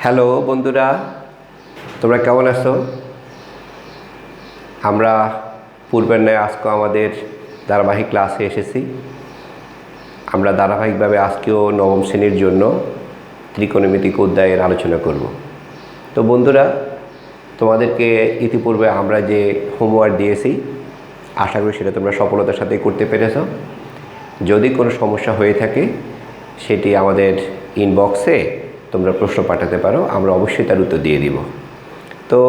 Hello বন্ধুরা, তোমরা কেমন আছো? আমরা পূর্বের ন্যায় আজকে আমাদের ধারাবাহিক ক্লাসে এসেছি। আমরা ধারাবাহিকভাবে আজকেও নবম শ্রেণীর জন্য ত্রিকোণমিতিক অধ্যায়ের আলোচনা করব। তো বন্ধুরা, তোমাদেরকে ইতিপূর্বে আমরা যে হোমওয়ার্ক দিয়েছি, আশা করি সেটা তোমরা সফলতার সাথে করতে পেরেছ। যদি কোনো সমস্যা হয়ে থাকে সেটি আমাদের ইনবক্সে তোমরা প্রশ্ন পাঠাতে পারো, আমরা অবশ্যই তার উত্তর দিয়ে দিব। তো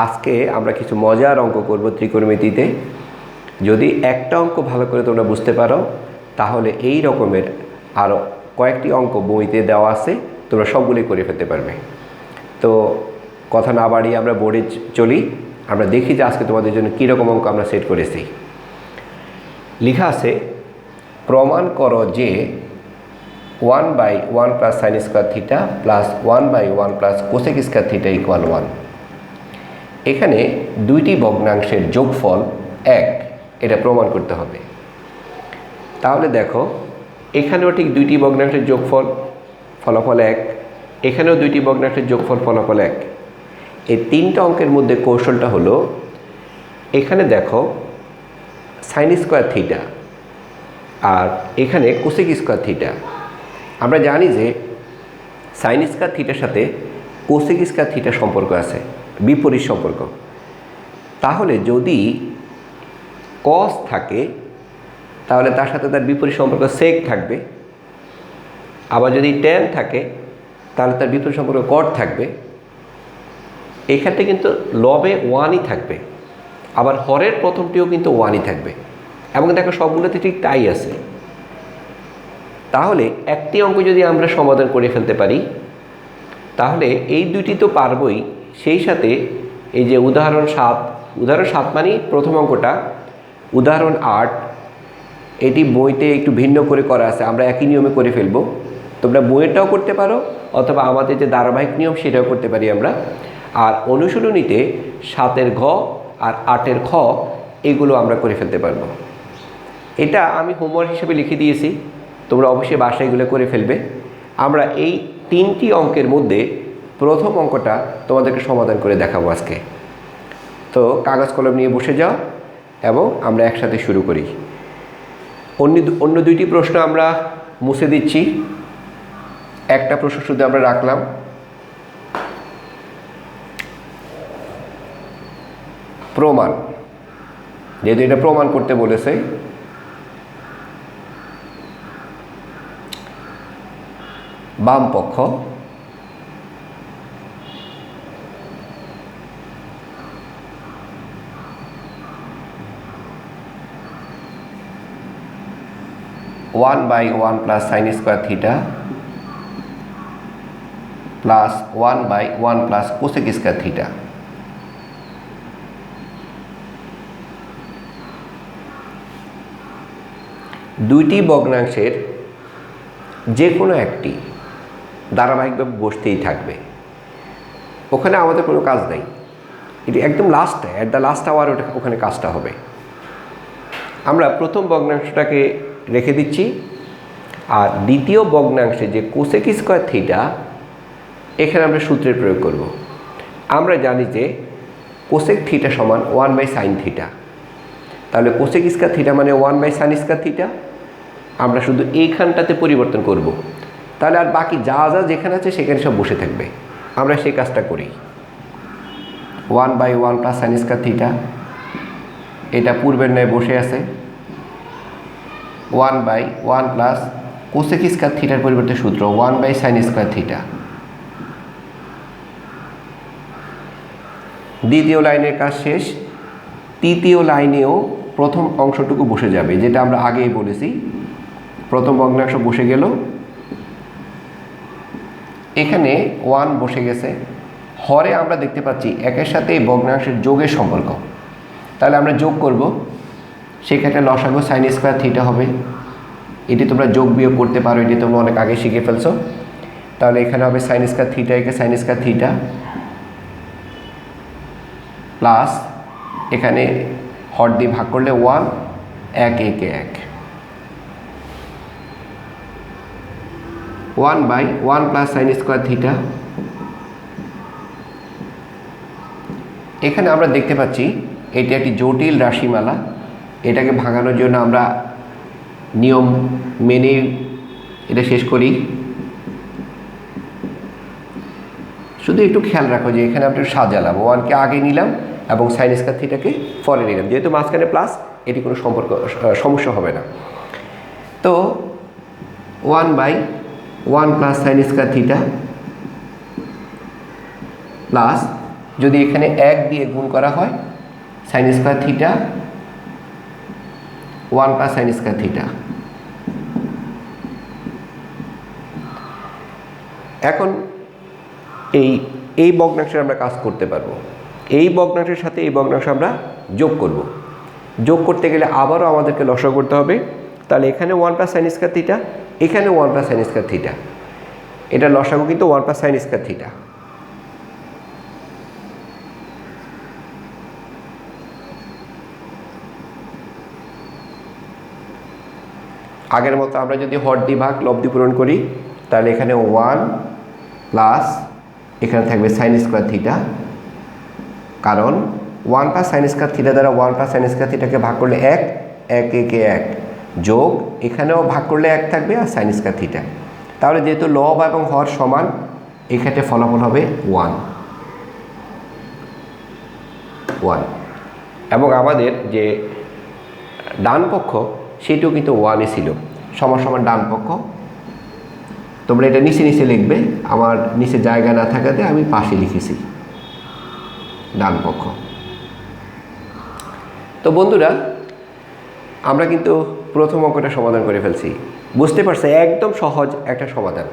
আজকে আমরা কিছু মজার অঙ্ক করব ত্রিকোণমিতিতে। যদি একটা অঙ্ক ভালো করে তোমরা বুঝতে পারো তাহলে এই রকমের আরও কয়েকটি অঙ্ক বইতে দেওয়া আছে, তোমরা সবগুলোই করে ফেলতে পারবে। তো কথা না বাড়িয়ে আমরা বোর্ডে চলি। আমরা দেখি যে আজকে তোমাদের জন্য কীরকম অঙ্ক আমরা সেট করেছি। লেখা আছে, প্রমাণ করো যে 1/1 plus sine square theta plus 1/1 plus cosec square theta equal 1। এখানে দুইটি ভগ্নাংশের যোগফল 1, এটা প্রমাণ করতে হবে। তাহলে দেখো, এখানেও ঠিক দুইটি ভগ্নাংশের যোগফল ফলাফল 1, এখানেও দুইটি ভগ্নাংশের যোগফল ফলাফল 1। এই তিনটা অঙ্কের মধ্যে কৌশলটা হলো, এখানে দেখো সাইন স্কোয়ার থিটা আর এখানে কোসেক স্কোয়ার থিটা। আমরা জানি যে সাইন স্কোয়ার থিটার সাথে কোসেক স্কোয়ার থিটার সম্পর্ক আছে, বিপরীত সম্পর্ক। তাহলে যদি কস থাকে তাহলে তার সাথে তার বিপরীত সম্পর্ক সেক থাকবে। আবার যদি ট্যান থাকে তাহলে তার বিপরীত সম্পর্ক কট থাকবে। এক্ষেত্রে কিন্তু লবে 1ই থাকবে, আবার হরের প্রথমটিও কিন্তু 1ই থাকবে, এবং দেখো সবগুলোতে ঠিক তাই আছে। তাহলে একটি অঙ্ক যদি আমরা সমাধান করে ফেলতে পারি তাহলে এই দুইটি তো পারবই, সেই সাথে এই যে উদাহরণ 7 মানে প্রথম অঙ্কটা, উদাহরণ 8 এটি বইতে একটু ভিন্ন করে করা আছে, আমরা একই নিয়মে করে ফেলব। তোমরা বইয়েরটাও করতে পারো অথবা আমাদের যে ধারাবাহিক নিয়ম সেটাও করতে পারি আমরা। আর অনুশীলনীতে 7-এর ঘ আর 8-এর খ এগুলো আমরা করে ফেলতে পারবো। এটা আমি হোমওয়ার্ক হিসেবে লিখে দিয়েছি, তোমরা অবশ্যই বাসায় এগুলো করে ফেলবে। আমরা এই তিনটি অঙ্কের মধ্যে প্রথম অঙ্কটা তোমাদেরকে সমাধান করে দেখাবো আজকে। তো কাগজ কলম নিয়ে বসে যাও এবং আমরা একসাথে শুরু করি। অন্য দুইটি প্রশ্ন আমরা মুছে দিচ্ছি, একটা প্রশ্ন শুধু আমরা রাখলাম। প্রমাণ, যেহেতু এটা প্রমাণ করতে বলেছে, বাম পক্ষ 1/1 plus sine square theta plus 1/1 plus cosec square theta. দুইটি ভগ্নাংশের যে কোনো একটি ধারাবাহিকভাবে বসতেই থাকবে, ওখানে আমাদের কোনো কাজ নেই। এটি একদম লাস্টে, অ্যাট দ্য লাস্ট আওয়ার ওখানে কাজটা হবে। আমরা প্রথম ভগ্নাংশটাকে রেখে দিচ্ছি, আর দ্বিতীয় ভগ্নাংশে যে কোসেক স্কোয়ার থিটা, এখানে আমরা সূত্রের প্রয়োগ করব। আমরা জানি যে কোসেক থিটা সমান 1/সাইন থিটা, তাহলে কোসেক স্কোয়ার থিটা মানে 1/সাইন স্কোয়ার থিটা। আমরা শুধু এইখানটাতে পরিবর্তন করব, তাহলে আর বাকি যা যা যেখানে আছে সেখানে সব বসে থাকবে। আমরা সেই কাজটা করি। 1/1 প্লাস সাইন স্কোয়ার থিটা, এটা পূর্বের ন্যায় বসে আছে। 1/1 প্লাস কোসেক স্কোয়ার থিটার পরিবর্তে সূত্র 1/সাইন স্কোয়ার থিটা। দ্বিতীয় লাইনের কাজ শেষ। তৃতীয় লাইনেও প্রথম অংশটুকু বসে যাবে, যেটা আমরা আগেই বলেছি। প্রথম ভগ্নাংশ বসে গেল, এখানে 1 বসে গেছে। হরে আমরা দেখতে পাচ্ছি একের সাথে এই ভগ্নাংশের যোগের সম্পর্ক, তাহলে আমরা যোগ করব। সেক্ষেত্রে লসাগু সাইন স্কোয়ার থিটা হবে। এটি তোমরা যোগ বিয়োগ করতে পারো, এটি তোমরা অনেক আগে শিখে ফেলছো। তাহলে এখানে হবে সাইন স্কোয়ার থিটা, একে সাইন স্কোয়ার থিটা প্লাস এখানে হর দিয়ে ভাগ করলে 1, 1 একে 1। 1/1 প্লাস সাইন স্কোয়ার থিটা এখানে আমরা দেখতে পাচ্ছি এটি একটি জটিল রাশিমালা। এটাকে ভাঙানোর জন্য আমরা নিয়ম মেনে এটা শেষ করি। শুধু একটু খেয়াল রাখো যে এখানে আমরা সাজালাম, ওয়ানকে আগে নিলাম এবং সাইন স্কয়ার থিটাকে পরে নিলাম। যেহেতু মাঝখানে প্লাস, এটি কোনো সমস্যা হবে না। তো 1/1 plus sign square theta plus, যদি এখানে 1 দিয়ে গুণ করা হয়, sign square theta 1 plus sign square theta. এখন এই ভগ্নাংশের আমরা কাজ করতে পারবো। এই ভগ্নাংশের সাথে এই ভগ্নাংশ আমরা যোগ করব। যোগ করতে গেলে আবারও আমাদেরকে লসাগু করতে হবে। তাহলে এখানে 1 প্লাস সাইন স্কয়ার থিটা, এখানে 1 প্লাস সাইন স্কয়ার থিটা। এটা লসাগু কিন্তু 1 প্লাস সাইন স্কয়ার থিটা। আগের মতো আমরা যদি হর দিয়ে ভাগ লব দিয়ে পূরণ করি, তাহলে এখানে 1 প্লাস এখানে থাকবে সাইন স্কয়ার থিটা, কারণ 1 প্লাস সাইন স্কয়ার থিটা দ্বারা 1 প্লাস সাইন স্কয়ার থিটাকে ভাগ করলে 1, 1 একে 1, যোগ এখানেও ভাগ করলে 1 থাকবে আর সাইন স্কয়ার থিটা। তাহলে যেহেতু লব এবং হর সমান, এক্ষেত্রে ফলাফল হবে 1 এবং আমাদের যে ডান পক্ষ সেটিও কিন্তু 1-ই ছিল, সমান সমান ডান পক্ষ। তোমরা এটা নিচে নিচে লিখবে, আমার নিচে জায়গা না থাকাতে আমি পাশে লিখেছি ডান পক্ষ। তো বন্ধুরা, আমরা কিন্তু প্রথম অঙ্কটা সমাধান করে ফেলছি। বুঝতে পারছি একদম সহজ একটা সমাধান।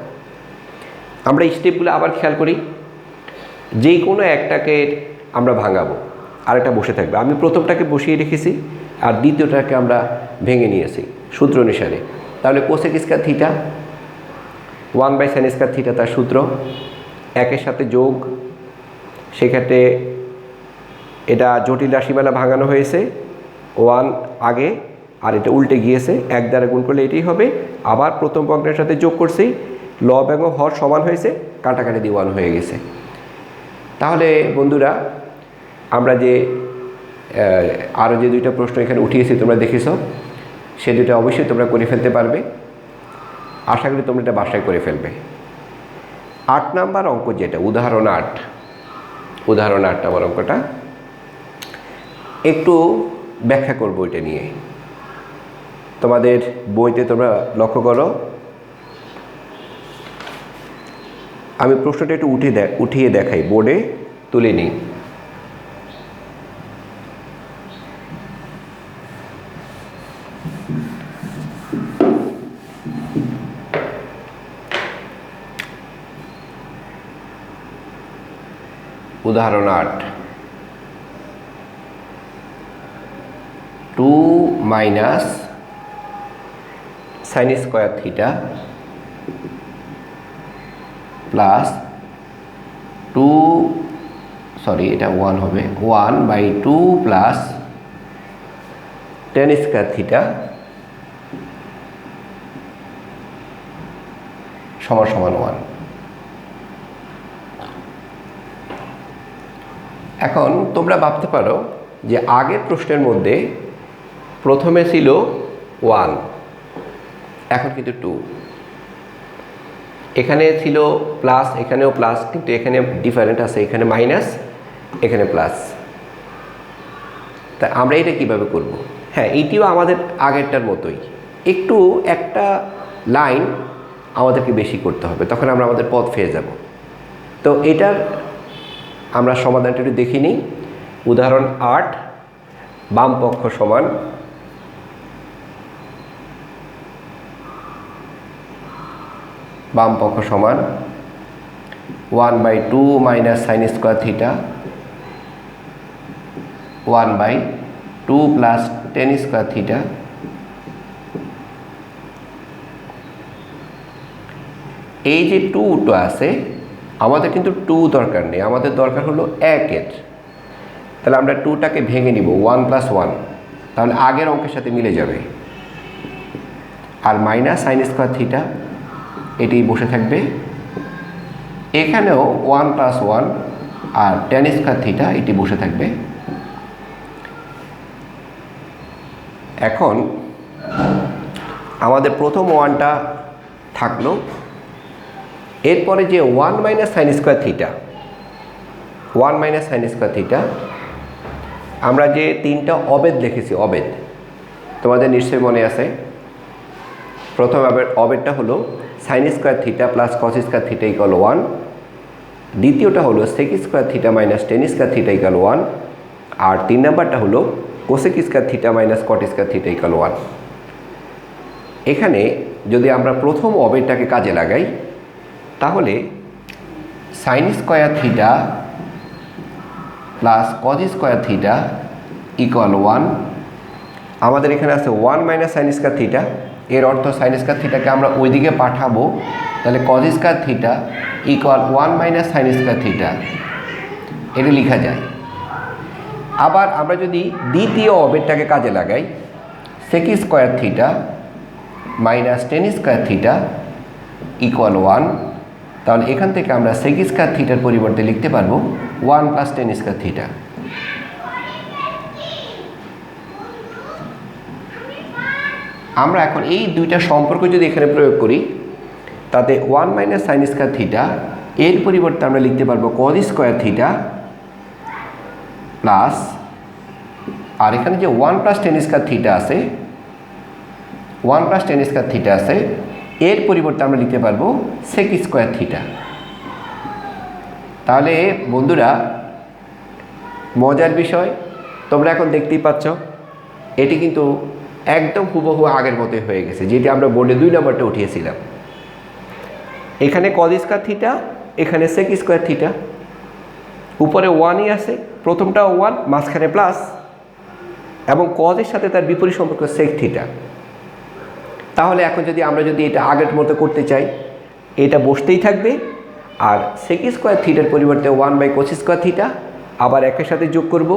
আমরা স্টেপগুলো আবার খেয়াল করি। যে কোনো একটাকে আমরা ভাঙাবো, আরেকটা বসে থাকবে। আমি প্রথমটাকে বসিয়ে রেখেছি আর দ্বিতীয়টাকে আমরা ভেঙে নিয়েছি সূত্র অনুসারে। তাহলে cosec square theta 1/sin square theta তার সূত্র, 1-এর সাথে যোগ, সেক্ষেত্রে এটা জটিল রাশিমালা ভাঙানো হয়েছে, 1 আগে আর এটা উল্টে গিয়েছে, 1 দ্বারা গুণ করলে এটাই হবে। আবার প্রথম ভগ্নের সাথে যোগ করছি, লব এবং হর সমান হয়েছে, কাটাকাটি দিয়ে 1 হয়ে গেছে। তাহলে বন্ধুরা, আমরা যে আরও যে দুইটা প্রশ্ন এখানে উঠিয়েছি তোমরা দেখেছো, সে দুটো অবশ্যই তোমরা করে ফেলতে পারবে। আশা করি তোমরা এটা বাসায় করে ফেলবে। 8 নাম্বার অঙ্ক যেটা, উদাহরণ 8 নাম্বার অঙ্কটা একটু ব্যাখ্যা করবো এটা নিয়ে। তোমাদের বইতে তোমরা লক্ষ্য করো, আমি প্রশ্নটা একটু উঠিয়ে দেখাই, বোর্ডে তুলে নিই। উদাহরণ 8, 2 minus sine square theta plus 1 হবে 1/2 প্লাস tan স্কয়ার থিটা সমান সমান 1। এখন তোমরা ভাবতে পারো যে আগের প্রশ্নের মধ্যে প্রথমে ছিল 1, এখন কিন্তু 2, এখানে ছিল প্লাস, এখানেও প্লাস, কিন্তু এখানে ডিফারেন্ট আছে, এখানে মাইনাস, এখানে প্লাস। তা আমরা এটা কিভাবে করব? হ্যাঁ, এইটিও আমাদের আগেরটার মতোই, একটু একটা লাইন আমাদেরকে বেশি করতে হবে, তখন আমরা আমাদের পথ পেয়ে যাব। তো এটার আমরা সমাধানটা একটু দেখে নিই। উদাহরণ 8, বাম পক্ষ সমান 1/2 minus sine square theta 1/2 plus tan square theta. এই যে 2টা আছে, আমাদের কিন্তু 2 দরকার নেই, আমাদের দরকার হলো 1-এর। তাহলে আমরা 2টাকে ভেঙে নিব, 1 + 1, তাহলে আগের অঙ্কের সাথে মিলে যাবে। আর মাইনাস সাইন স্কয়ার থিটা এটি বসে থাকবে। এখানেও 1 + 1 আর tan স্কয়ার থিটা এটি বসে থাকবে। এখন আমাদের প্রথম ওয়ানটা থাকলো, এরপরে যে 1 minus sine square theta, 1 minus sine square theta, আমরা যে তিনটা অবেদ লিখেছি, অবেদ তোমাদের নিশ্চয়ই মনে আছে। প্রথম অবেদটা হলো sine square theta plus cos square theta equal 1, দ্বিতীয়টা হলো sec square theta minus tan square theta equal 1, আর 3 নাম্বারটা হলো cosec square theta minus cot square theta equal 1। এখানে যদি আমরা প্রথম অবেদটাকে কাজে লাগাই তাহলে sine square theta plus cos square theta equal 1, আমাদের এখানে আছে 1 মাইনাস সাইন স্কয়ার থিটা, এর অর্থ সাইন স্কয়ার থিটাকে আমরা ওইদিকে পাঠাবো, তাহলে cause square theta equal 1 minus sine square theta, এটা লেখা যায়। আবার আমরা যদি দ্বিতীয় অবেদটাকে কাজে লাগাই, sec square theta minus tan square theta equal 1, তাহলে এখান থেকে আমরা সেক স্কয়ার থিটার পরিবর্তে লিখতে পারবো 1 প্লাস টেন স্কয়ার থিটা। আমরা এখন এই দুইটা সম্পর্ক যদি এখানে প্রয়োগ করি, তাতে 1 মাইনাস সাইন স্কয়ার থিটা এর পরিবর্তে আমরা লিখতে পারবো কজ স্কয়ার থিটা প্লাস, আর এখানে যে 1 প্লাস টেন স্কয়ার থিটা আছে, 1 প্লাস টেন স্কয়ার থিটা আছে, এর পরিবর্তে আমরা লিখতে পারবো সেক স্কয়ার থিটা। তাহলে বন্ধুরা মজার বিষয়, তোমরা এখন দেখতেই পাচ্ছ এটি কিন্তু একদম হুবহু আগের মতোই হয়ে গেছে, যেটি আমরা বোর্ডে 2 নম্বরটা উঠিয়েছিলাম। এখানে কজ স্কয়ার থিটা, এখানে সেক স্কয়ার থিটা, উপরে 1ই আছে, প্রথমটাও 1, মাঝখানে প্লাস, এবং কজের সাথে তার বিপরীত সম্পর্ক সেক থিটা। তাহলে এখন আমরা যদি এটা আগের মতো করতে চাই, এটা বসতেই থাকবে, আর সেক স্কয়ার থিটার পরিবর্তে 1 বাই কোস স্কয়ার থিটা, আবার একের সাথে যোগ করব,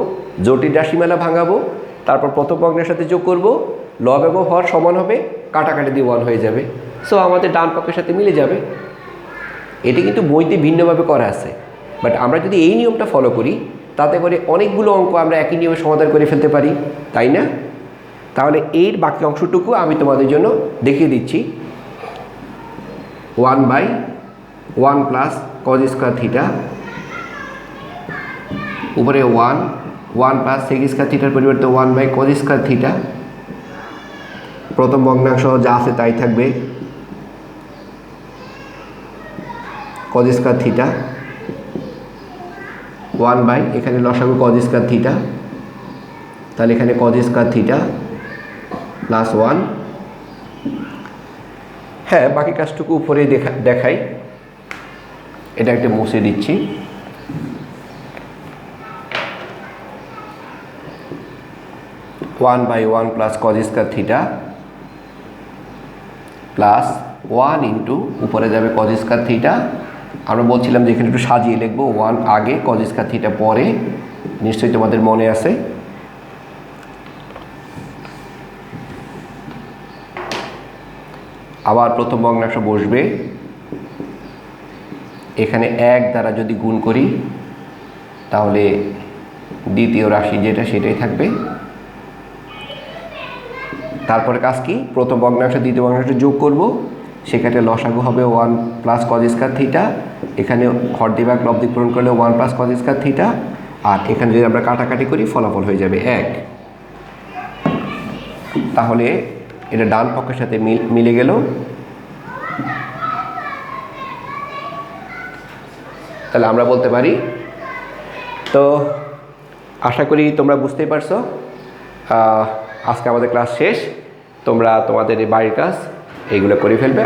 জটিল রাশিমালা ভাঙাবো, তারপর প্রথম ভগ্নের সাথে যোগ করব, লব এবং হর সমান হবে, কাটাকাটি দিয়ে 1 হয়ে যাবে, সো আমাদের ডান পক্ষের সাথে মিলে যাবে। এটি কিন্তু বইতে ভিন্নভাবে করা আছে, বাট আমরা যদি এই নিয়মটা ফলো করি তাতে করে অনেকগুলো অঙ্ক আমরা একই নিয়মে সমাধান করে ফেলতে পারি, তাই না? তাহলে এর বাকি অংশটুকু আমি তোমাদের জন্য দেখিয়ে দিচ্ছি। 1 by 1 plus cos square theta, উপরে 1 প্লাস সেক স্কয়ার থিটার পরিবর্তে 1 বাই কজ স্কয়ার থিটা, প্রথম ভগ্নাংশ যা আছে তাই থাকবে, কজ স্কয়ার থিটা 1 বাই, এখানে লসাগু কজ স্কয়ার থিটা, তাহলে এখানে কজ স্কয়ার থিটা প্লাস 1। হ্যাঁ, বাকি কাজটুকু উপরে দেখাই, এটা একটা মুছে দিচ্ছি। 1 by 1 plus cos square theta plus 1 into উপরে যাবে কজ স্কয়ার থিটা। আমরা বলছিলাম যে এখানে একটু সাজিয়ে লিখবো, 1 আগে কজ স্কয়ার থিটা পরে, নিশ্চয়ই তোমাদের মনে আছে। আবার প্রথম ভগ্নাংশ বসবে, এখানে 1 দ্বারা যদি গুণ করি তাহলে দ্বিতীয় রাশি যেটা সেটাই থাকবে। তারপরে কাজ কি, প্রথম ভগ্নাংশ দ্বিতীয় ভগ্নাংশ যোগ করব, সেক্ষেত্রে লসাগু হবে 1 প্লাস কজ স্কয়ার থিটা, এখানে হর দিক লব দিক পূরণ করলে 1 প্লাস কজ স্কয়ার থিটা, আর এখানে যদি আমরা কাটাকাটি করি ফলাফল হয়ে যাবে 1। তাহলে এটা ডান পক্ষের সাথে মিলে গেল। তাহলে আমরা বলতে পারি, তো আশা করি তোমরা বুঝতেই পারছো। আজকে আমাদের ক্লাস শেষ, তোমরা তোমাদের এই বাড়ির কাজ এইগুলো করে ফেলবে।